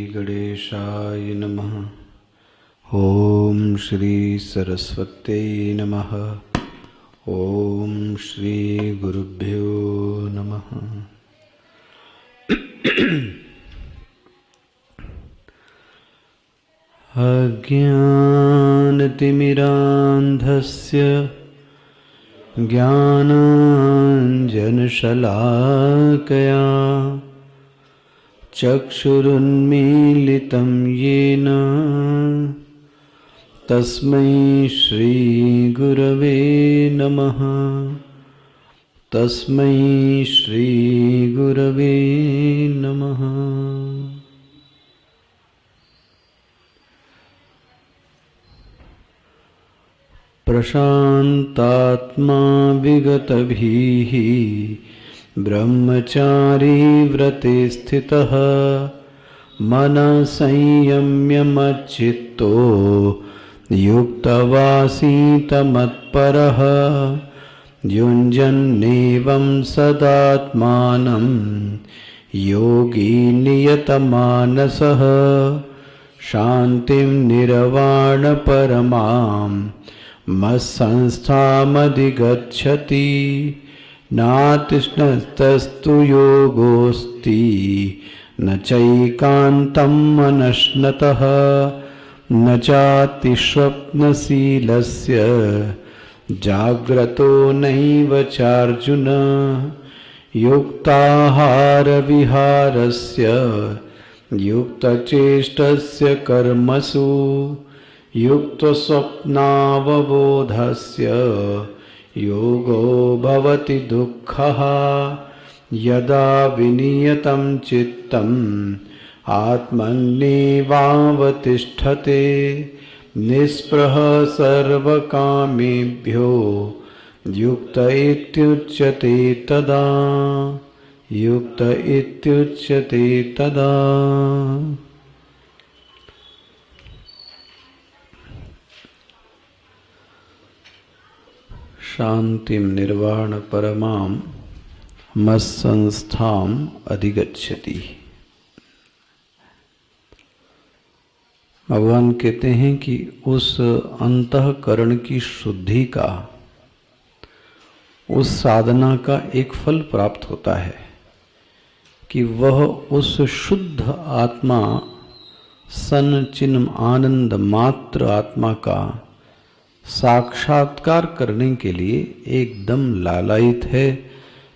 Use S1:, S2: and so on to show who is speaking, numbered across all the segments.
S1: गणेशाय नमः। ओम श्री सरस्वत्यै नमः। ओम श्री गुरुभ्यो नमः। अज्ञानतिमिरान्धस्य ज्ञानाञ्जनशलाकया चक्षुरुन्मीलितं येन तस्मै श्रीगुरवे नमः। तस्मै श्रीगुरवे नमः। प्रशान्तात्मा विगतभिः ब्रह्मचारी व्रते स्थितः मनः संयम्य मच्चित्तो युक्तवासीत मत्परः युञ्जन्नेवं सदात्मानं योगी नियतमानसः शान्तिं निर्वाणपरमां मत्संस्थामधिगच्छति नातृष्णस्तस्तु योगोऽस्ति न चैकान्तं मनश्नतः न चातिस्वप्नशीलस्य जाग्रतो नैव चार्जुन युक्ताहारविहारस्य युक्तचेष्टस्य कर्मसु युक्तस्वप्नावबोधस्य योगो भवति दुःखः यदा विनियतं चित्तम् आत्मन्येवावतिष्ठते निःस्पृहः सर्वकामेभ्यो युक्त इत्युच्यते तदा। युक्त इत्युच्यते तदा। शांतिं निर्वाण परमां मत्संस्थाम अधिगच्छति। भगवान कहते हैं कि उस अंतःकरण की शुद्धि का, उस साधना का एक फल प्राप्त होता है कि वह उस शुद्ध आत्मा सन चिन्ह आनंद मात्र आत्मा का साक्षात्कार करने के लिए एकदम लालायित है,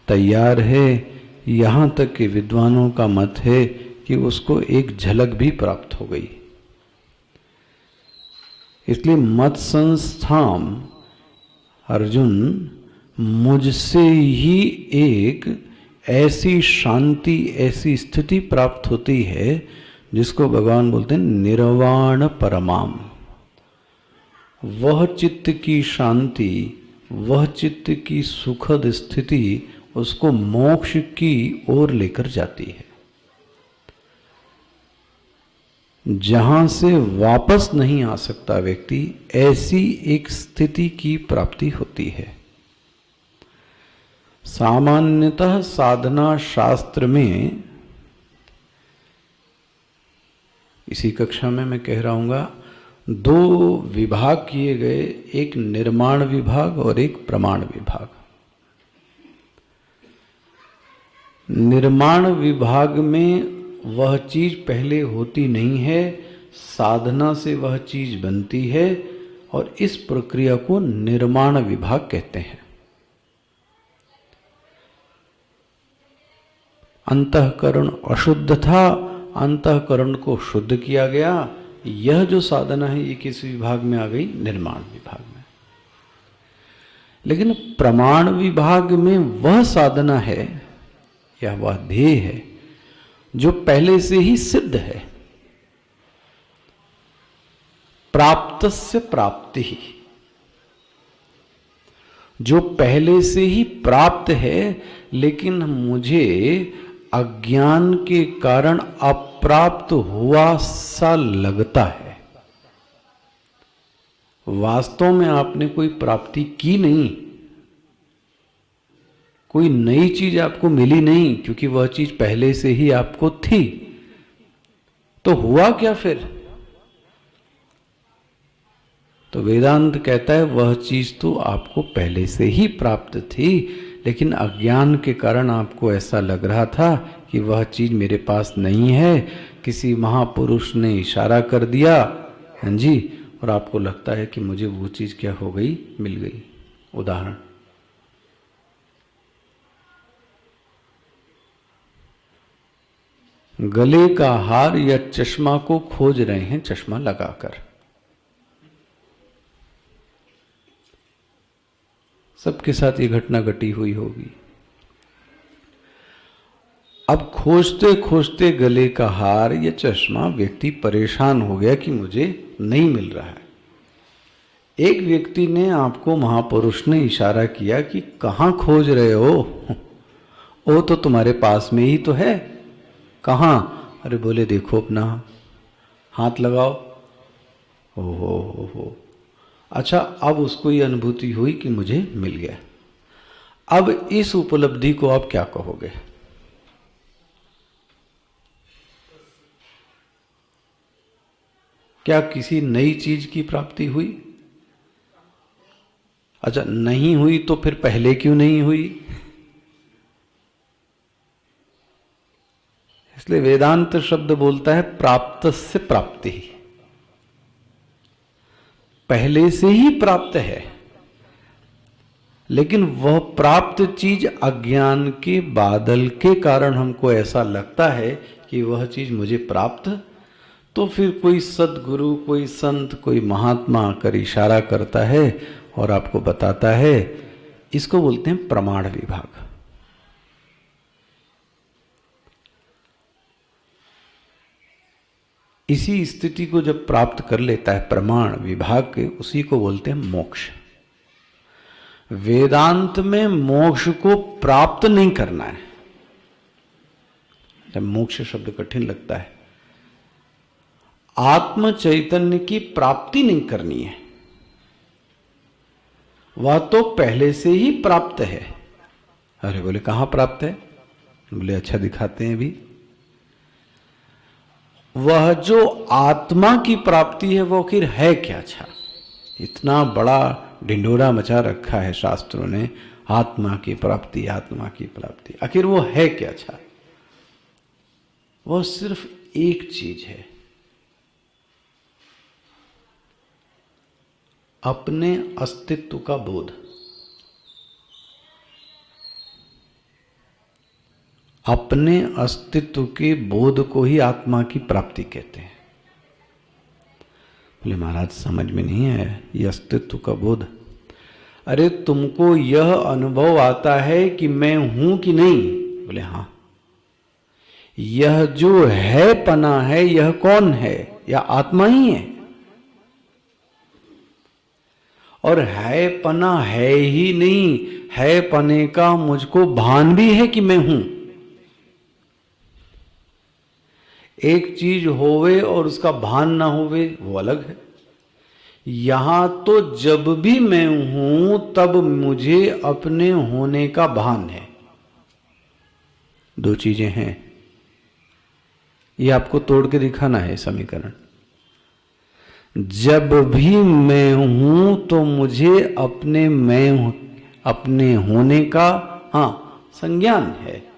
S1: तैयार है। यहाँ तक कि विद्वानों का मत है कि उसको एक झलक भी प्राप्त हो गई। इसलिए मत संस्थाम अर्जुन, मुझसे ही एक ऐसी शांति, ऐसी स्थिति प्राप्त होती है जिसको भगवान बोलते हैं निर्वाण परमाम। वह चित्त की शांति, वह चित्त की सुखद स्थिति उसको मोक्ष की ओर लेकर जाती है, जहां से वापस नहीं आ सकता व्यक्ति। ऐसी एक स्थिति की प्राप्ति होती है। सामान्यतः साधना शास्त्र में, इसी कक्षा में मैं कह रहा हूँगा, दो विभाग किए गए, एक निर्माण विभाग और एक प्रमाण विभाग। निर्माण विभाग में वह चीज पहले होती नहीं है, साधना से वह चीज बनती है और इस प्रक्रिया को निर्माण विभाग कहते हैं। अंतःकरण अशुद्ध था, अंतःकरण को शुद्ध किया गया। यह जो साधना है ये किस विभाग में आ गई? निर्माण विभाग में। लेकिन प्रमाण विभाग में वह साधना है या वह ध्येय है जो पहले से ही सिद्ध है। प्राप्तस्य प्राप्ति, जो पहले से ही प्राप्त है लेकिन मुझे अज्ञान के कारण अप्राप्त हुआ सा लगता है। वास्तव में आपने कोई प्राप्ति की नहीं, कोई नई चीज आपको मिली नहीं, क्योंकि वह चीज पहले से ही आपको थी। तो हुआ क्या फिर? तो वेदांत कहता है वह चीज तो आपको पहले से ही प्राप्त थी, लेकिन अज्ञान के कारण आपको ऐसा लग रहा था कि वह चीज मेरे पास नहीं है। किसी महापुरुष ने इशारा कर दिया, हाँ जी, और आपको लगता है कि मुझे वो चीज क्या हो गई, मिल गई। उदाहरण, गले का हार या चश्मा को खोज रहे हैं चश्मा लगाकर। सबके साथ ये घटना घटी हुई होगी। अब खोजते खोजते गले का हार या चश्मा व्यक्ति परेशान हो गया कि मुझे नहीं मिल रहा है। एक व्यक्ति ने आपको, महापुरुष ने इशारा किया कि कहाँ खोज रहे हो, वो तो तुम्हारे पास में ही तो है। कहाँ? अरे बोले देखो अपना हाथ लगाओ। हो। अच्छा, अब उसको ये अनुभूति हुई कि मुझे मिल गया। अब इस उपलब्धि को आप क्या कहोगे? क्या किसी नई चीज की प्राप्ति हुई? अच्छा, नहीं हुई तो फिर पहले क्यों नहीं हुई? इसलिए वेदांत शब्द बोलता है प्राप्त से प्राप्ति, पहले से ही प्राप्त है, लेकिन वह प्राप्त चीज अज्ञान के बादल के कारण हमको ऐसा लगता है कि वह चीज मुझे प्राप्त। तो फिर कोई सद्गुरु, कोई संत, कोई महात्मा आकर इशारा करता है और आपको बताता है। इसको बोलते हैं प्रमाण विभाग। इसी स्थिति को जब प्राप्त कर लेता है प्रमाण विभाग के, उसी को बोलते हैं मोक्ष। वेदांत में मोक्ष को प्राप्त नहीं करना है। जब मोक्ष शब्द कठिन लगता है, आत्म चैतन्य की प्राप्ति नहीं करनी है, वह तो पहले से ही प्राप्त है। अरे बोले कहां प्राप्त है? बोले अच्छा दिखाते हैं अभी। वह जो आत्मा की प्राप्ति है वो आखिर है क्या? अच्छा, इतना बड़ा ढिंडोरा मचा रखा है शास्त्रों ने, आत्मा की प्राप्ति, आत्मा की प्राप्ति, आखिर वो है क्या? अच्छा, वो सिर्फ एक चीज है, अपने अस्तित्व का बोध। अपने अस्तित्व के बोध को ही आत्मा की प्राप्ति कहते हैं। बोले महाराज समझ में नहीं है ये अस्तित्व का बोध। अरे तुमको यह अनुभव आता है कि मैं हूं कि नहीं? बोले हाँ। यह जो है पना है, यह कौन है? यह आत्मा ही है। और है पना है ही नहीं, है पने का मुझको भान भी है कि मैं हूं। एक चीज होवे और उसका भान ना होवे वो अलग है। यहां तो जब भी मैं हूं तब मुझे अपने होने का भान है। दो चीजें हैं, ये आपको तोड़ के दिखाना है समीकरण। जब भी मैं हूं तो मुझे अपने होने का संज्ञान है।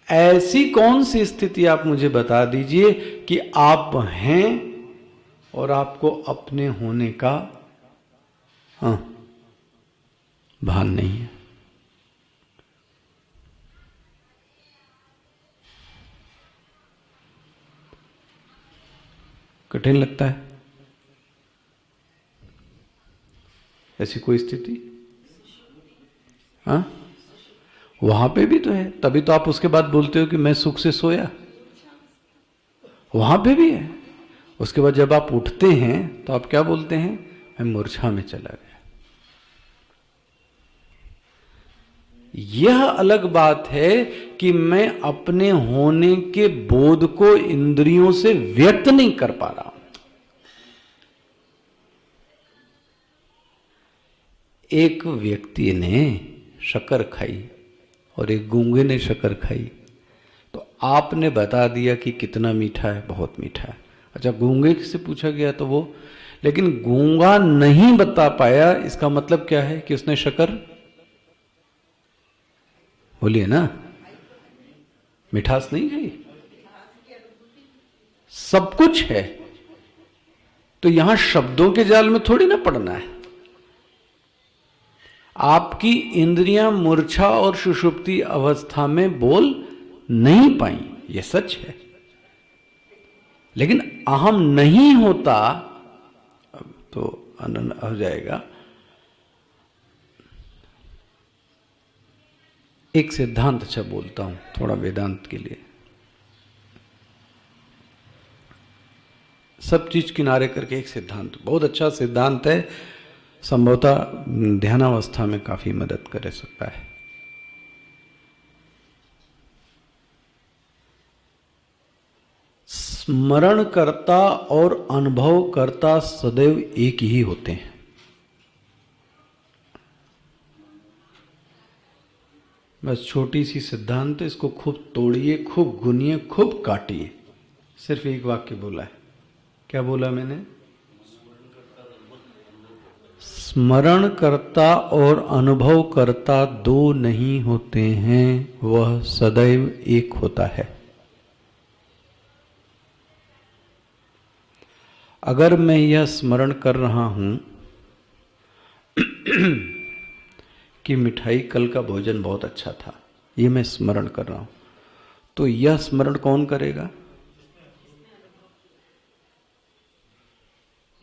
S1: ऐसी कौन सी स्थिति आप मुझे बता दीजिए कि आप हैं और आपको अपने होने का भान नहीं है। कठिन लगता है ऐसी कोई स्थिति? वहां पे भी तो है, तभी तो आप उसके बाद बोलते हो कि मैं सुख से सोया। वहां पे भी है। उसके बाद जब आप उठते हैं तो आप क्या बोलते हैं? मैं मूर्छा में चला गया। यह अलग बात है कि मैं अपने होने के बोध को इंद्रियों से व्यक्त नहीं कर पा रहा हूं। एक व्यक्ति ने शक्कर खाई और एक गूंगे ने शक्कर खाई, तो आपने बता दिया कि कितना मीठा है, बहुत मीठा है। अच्छा, गूंगे से पूछा गया तो वो, लेकिन गूंगा नहीं बता पाया, इसका मतलब क्या है कि उसने शक्कर, बोलिए ना, मिठास नहीं गई, सब कुछ है। तो यहां शब्दों के जाल में थोड़ी ना पड़ना है। आपकी इंद्रियां मूर्छा और सुषुप्ति अवस्था में बोल नहीं पाई, यह सच है, लेकिन अहम नहीं होता तो अनन हो जाएगा। एक सिद्धांत अच्छा बोलता हूं थोड़ा वेदांत के लिए, सब चीज किनारे करके एक सिद्धांत, बहुत अच्छा सिद्धांत है, संभवतः ध्यानावस्था में काफी मदद कर सकता है। स्मरण करता और अनुभव करता सदैव एक ही होते हैं। बस छोटी सी सिद्धांत है, इसको खूब तोड़िए, खूब गुनिए, खूब काटिए। सिर्फ एक वाक्य बोला है। क्या बोला मैंने? स्मरण करता और अनुभव करता दो नहीं होते हैं, वह सदैव एक होता है। अगर मैं यह स्मरण कर रहा हूं कि मिठाई कल का भोजन बहुत अच्छा था, ये मैं स्मरण कर रहा हूं, तो यह स्मरण कौन करेगा?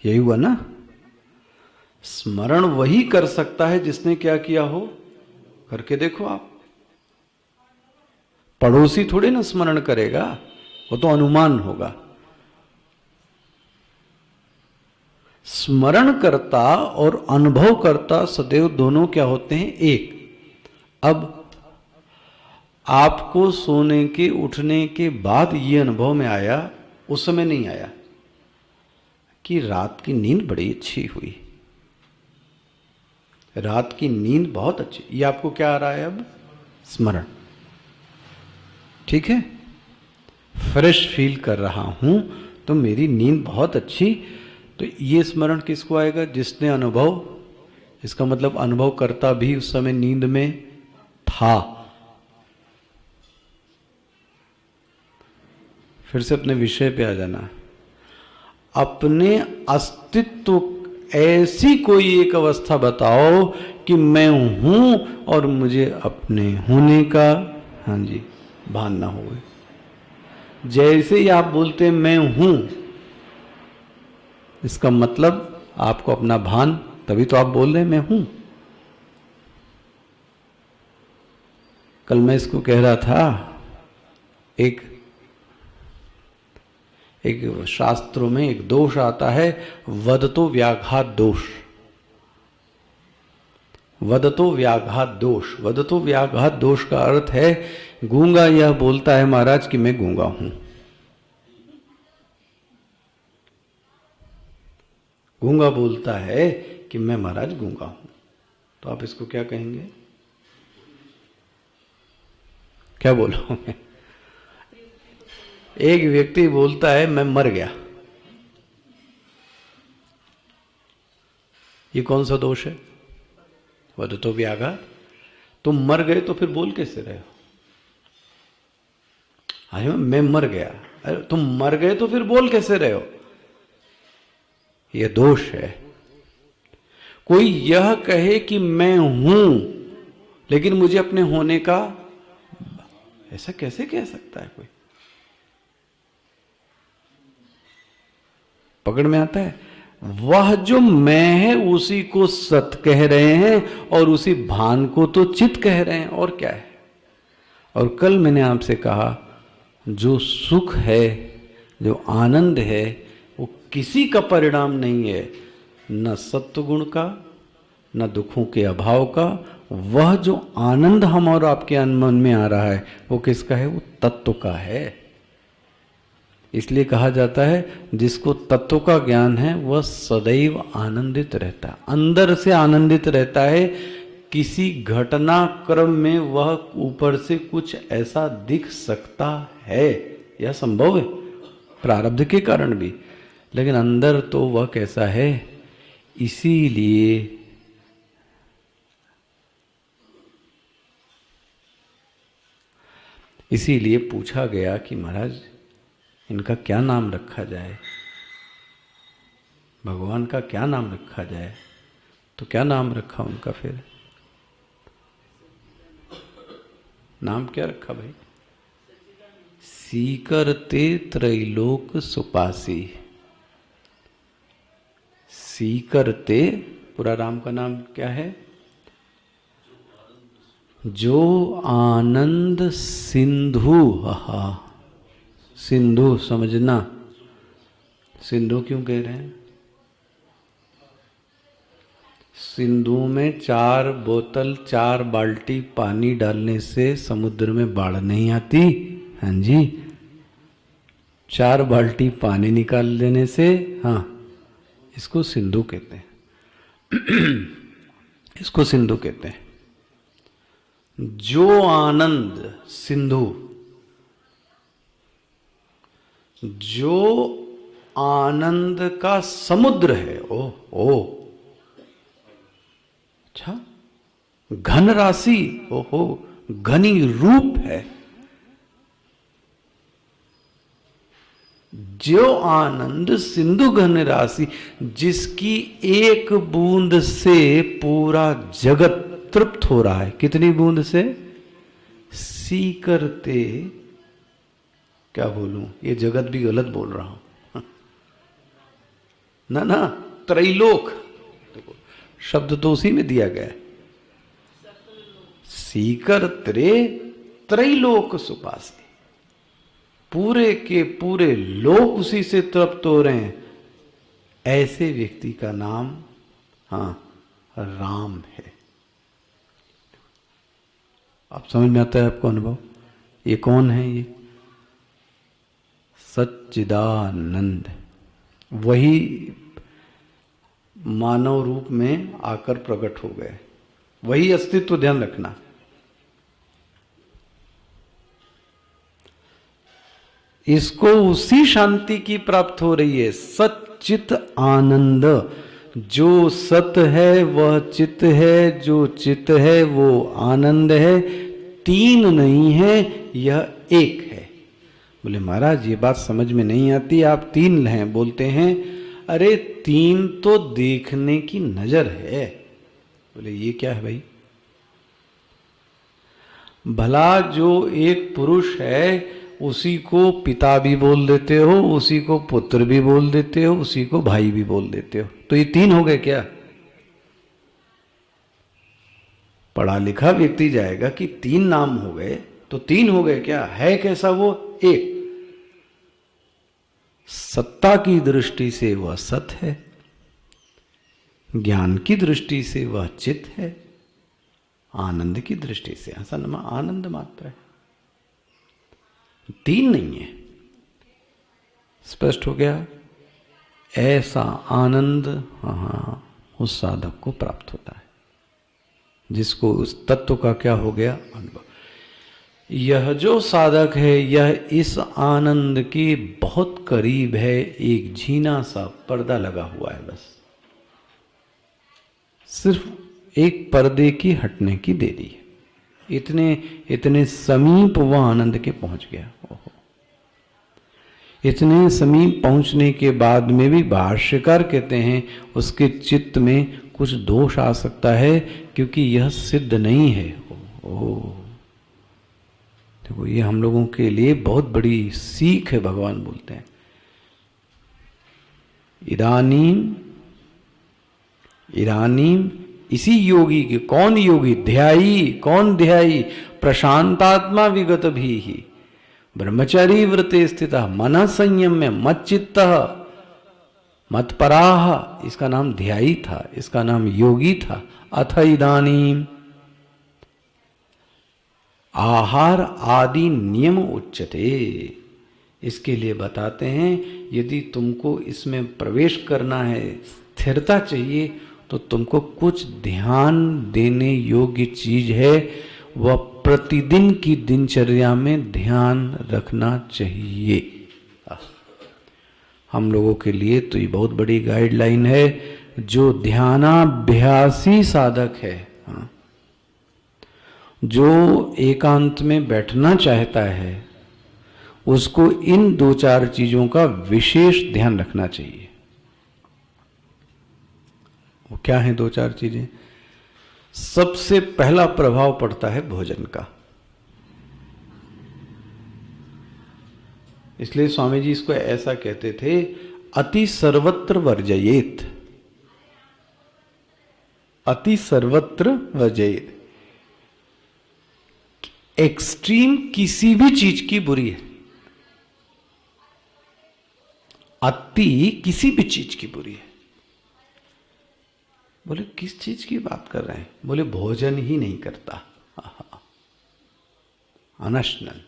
S1: यही हुआ ना? स्मरण वही कर सकता है जिसने क्या किया हो, करके देखो आप। पड़ोसी थोड़े ना स्मरण करेगा, वो तो अनुमान होगा। स्मरण करता और अनुभव करता सदैव दोनों क्या होते हैं? एक। अब आपको सोने के उठने के बाद ये अनुभव में आया, उस समय नहीं आया कि रात की नींद बड़ी अच्छी हुई, रात की नींद बहुत अच्छी, ये आपको क्या आ रहा है अब? स्मरण। ठीक है, फ्रेश फील कर रहा हूं तो मेरी नींद बहुत अच्छी, तो ये स्मरण किसको आएगा? जिसने अनुभव, इसका मतलब अनुभव करता भी उस समय नींद में था। फिर से अपने विषय पे आ जाना। अपने अस्तित्व, ऐसी कोई एक अवस्था बताओ कि मैं हूं और मुझे अपने होने का, हाँ जी, भान ना हो। जैसे ही आप बोलते मैं हूं, इसका मतलब आपको अपना भान, तभी तो आप बोल रहे हैं मैं हूं। कल मैं इसको कह रहा था, एक शास्त्रों में एक दोष आता है, वदतो व्याघात दोष। वदतो व्याघात दोष, वदतो व्याघात दोष का अर्थ है, गूंगा यह बोलता है महाराज कि मैं गूंगा हूं। गूंगा बोलता है कि मैं महाराज गूंगा हूं, तो आप इसको क्या कहेंगे? क्या बोलोगे? एक व्यक्ति बोलता है मैं मर गया, ये कौन सा दोष है? वदतो व्याघात। तुम मर गए तो फिर बोल कैसे रहे हो? अरे मैं मर गया, अरे तुम मर गए तो फिर बोल कैसे रहे हो? यह दोष है। कोई यह कहे कि मैं हूं लेकिन मुझे अपने होने का, ऐसा कैसे कह सकता है कोई? पकड़ में आता है? वह जो मैं है उसी को सत कह रहे हैं और उसी भान को तो चित कह रहे हैं, और क्या है? और कल मैंने आपसे कहा, जो सुख है, जो आनंद है, वो किसी का परिणाम नहीं है, न सत्व गुण का, न दुखों के अभाव का। वह जो आनंद हम और आपके मन में आ रहा है, वो किसका है? वो तत्व का है। इसलिए कहा जाता है जिसको तत्व का ज्ञान है वह सदैव आनंदित रहता है, अंदर से आनंदित रहता है। किसी घटनाक्रम में वह ऊपर से कुछ ऐसा दिख सकता है, यह संभव है प्रारब्ध के कारण भी, लेकिन अंदर तो वह कैसा है। इसीलिए पूछा गया कि महाराज इनका क्या नाम रखा जाए, भगवान का क्या नाम रखा जाए। तो क्या नाम रखा उनका फिर? नाम क्या रखा भाई? सीकर ते त्रैलोक सुपासी। सीकर ते, पूरा राम का नाम क्या है? जो आनंद सिंधु। हा, सिंधु समझना, सिंधु क्यों कह रहे हैं? सिंधु में 4 बोतल 4 बाल्टी पानी डालने से समुद्र में बाढ़ नहीं आती। हाँ जी, 4 बाल्टी पानी निकाल देने से, हाँ, इसको सिंधु कहते हैं। इसको सिंधु कहते हैं। जो आनंद सिंधु, जो आनंद का समुद्र है। ओ अच्छा, घन राशि, ओहो, घनी रूप है। जो आनंद सिंधु घन राशि, जिसकी एक बूंद से पूरा जगत तृप्त हो रहा है। कितनी बूंद से? सीकरते, क्या बोलूं, ये जगत भी गलत बोल रहा हूं ना, त्रैलोक, देखो शब्द तो उसी में दिया गया है। सीकर त्रे त्रैलोक सुपासी, पूरे के पूरे लोक उसी से तृप्त हो रहे हैं। ऐसे व्यक्ति का नाम, हाँ, राम है। आप समझ में आता है आपको अनुभव? ये कौन है? ये सच्चिदानंद, वही मानव रूप में आकर प्रकट हो गए, वही अस्तित्व, ध्यान रखना। इसको उसी शांति की प्राप्त हो रही है, सच्चित आनंद। जो सत है वह चित है, जो चित है वो आनंद है। 3 नहीं है, यह एक है। बोले महाराज ये बात समझ में नहीं आती, आप 3 हैं बोलते हैं। अरे 3 तो देखने की नजर है। बोले ये क्या है भाई? भला जो एक पुरुष है उसी को पिता भी बोल देते हो, उसी को पुत्र भी बोल देते हो, उसी को भाई भी बोल देते हो, तो ये 3 हो गए क्या? पढ़ा लिखा व्यक्ति जाएगा कि 3 नाम हो गए, तो 3 हो गए क्या? है कैसा वो? एक। सत्ता की दृष्टि से वह सत है, ज्ञान की दृष्टि से वह चित है, आनंद की दृष्टि से असनमा आनंद मात्र है। 3 नहीं है। स्पष्ट हो गया? ऐसा आनंद हाँ उस साधक को प्राप्त होता है, जिसको उस तत्व का क्या हो गया? अनुभव। यह जो साधक है यह इस आनंद के बहुत करीब है। एक झीना सा पर्दा लगा हुआ है, बस सिर्फ एक पर्दे की हटने की देरी है। इतने समीप वह आनंद के पहुंच गया। ओहो, इतने समीप पहुंचने के बाद में भी भाष्यकार कहते हैं उसके चित्त में कुछ दोष आ सकता है, क्योंकि यह सिद्ध नहीं है। ओह, देखो ये हम लोगों के लिए बहुत बड़ी सीख है। भगवान बोलते हैं इदानीम इसी योगी के, कौन योगी? ध्यायी। कौन ध्यायी? प्रशांतात्मा विगत भी ही ब्रह्मचारी व्रते स्थित मन संयम्य मच्चित्त मत्पराह। इसका नाम ध्यायी था, इसका नाम योगी था। अथ इदानीम आहार आदि नियम उच्चते। इसके लिए बताते हैं यदि तुमको इसमें प्रवेश करना है, स्थिरता चाहिए, तो तुमको कुछ ध्यान देने योग्य चीज है, वह प्रतिदिन की दिनचर्या में ध्यान रखना चाहिए। हम लोगों के लिए तो ये बहुत बड़ी गाइडलाइन है। जो ध्यानाभ्यासी साधक है, जो एकांत में बैठना चाहता है, उसको इन 2-4 चीजों का विशेष ध्यान रखना चाहिए। वो क्या है 2-4 चीजें? सबसे पहला प्रभाव पड़ता है भोजन का। इसलिए स्वामी जी इसको ऐसा कहते थे, अति सर्वत्र वर्जयेत, अति सर्वत्र वर्जयेत। एक्सट्रीम किसी भी चीज की बुरी है, अति किसी भी चीज की बुरी है। बोले किस चीज की बात कर रहे हैं? बोले भोजन ही नहीं करता, अनशनन,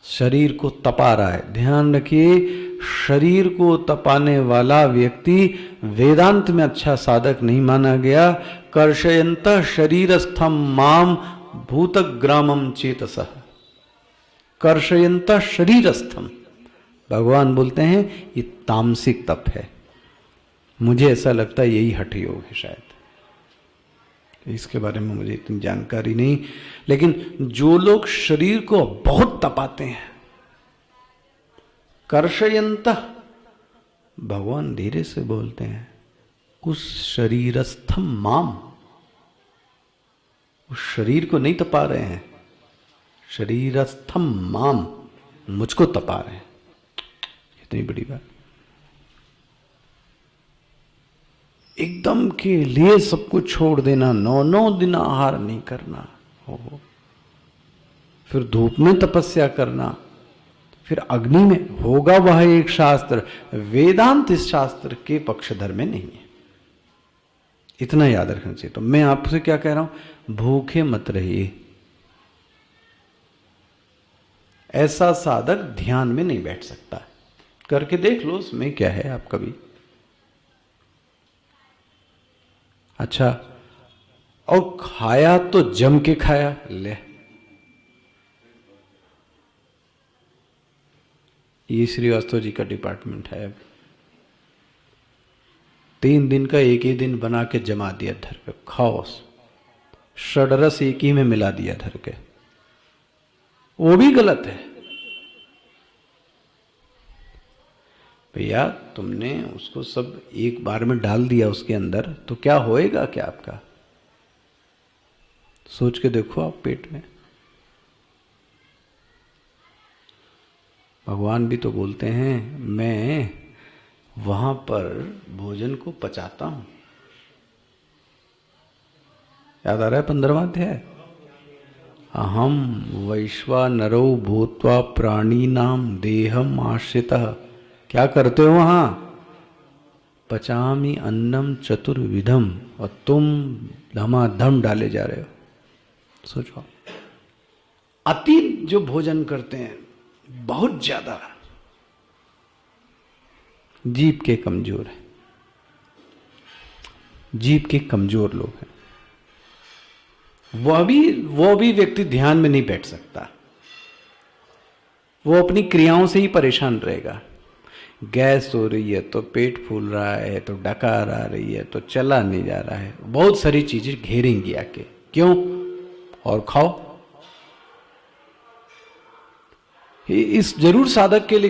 S1: शरीर को तपा रहा है। ध्यान रखिए, शरीर को तपाने वाला व्यक्ति वेदांत में अच्छा साधक नहीं माना गया। कर्षयन्तः शरीरस्थम माम भूतग्रामम चेतसः, कर्षयन्तः शरीरस्थम। भगवान बोलते हैं ये तामसिक तप है। मुझे ऐसा लगता है यही हठ योग है शायद, इसके बारे में मुझे इतनी जानकारी नहीं। लेकिन जो लोग शरीर को बहुत तपाते हैं, कर्षयन्तः, भगवान धीरे से बोलते हैं, उस शरीरस्थम माम, उस शरीर को नहीं तपा रहे हैं, शरीरस्थम माम, मुझको तपा रहे हैं। इतनी बड़ी बात। एकदम के लिए सब कुछ छोड़ देना, 9 दिन आहार नहीं करना, हो फिर धूप में तपस्या करना, फिर अग्नि में, होगा वह एक शास्त्र। वेदांत इस शास्त्र के पक्षधर में नहीं है, इतना याद रखना चाहिए। तो मैं आपसे क्या कह रहा हूं, भूखे मत रहिए। ऐसा साधक ध्यान में नहीं बैठ सकता। करके देख लो, उसमें क्या है आप कभी। अच्छा, और खाया तो जम के खाया, ले ये श्रीवास्तव जी का डिपार्टमेंट है। 3 दिन का एक ही दिन बना के जमा दिया धर पे, खाओ। षडरस एक ही में मिला दिया धर के, वो भी गलत है भैया। तुमने उसको सब एक बार में डाल दिया उसके अंदर, तो क्या होएगा क्या आपका? सोच के देखो आप पेट में। भगवान भी तो बोलते हैं, मैं वहां पर भोजन को पचाता हूं। याद आ रहा है 15वां अध्याय, अहम वैश्वानरो भूत्वा प्राणीनाम देहम आश्रितः। क्या करते हो वहां? पचामी अन्नम चतुर्विधम, और तुम धमाधम डाले जा रहे हो। सोचो, अति जो भोजन करते हैं बहुत ज्यादा, जीभ के कमजोर है, जीभ के कमजोर लोग हैं। वो भी व्यक्ति ध्यान में नहीं बैठ सकता। वो अपनी क्रियाओं से ही परेशान रहेगा। गैस हो रही है तो पेट फूल रहा है, तो डकार आ रही है तो चला नहीं जा रहा है, बहुत सारी चीजें घेरेंगी आके। क्यों? और खाओ। इस जरूर साधक के लिए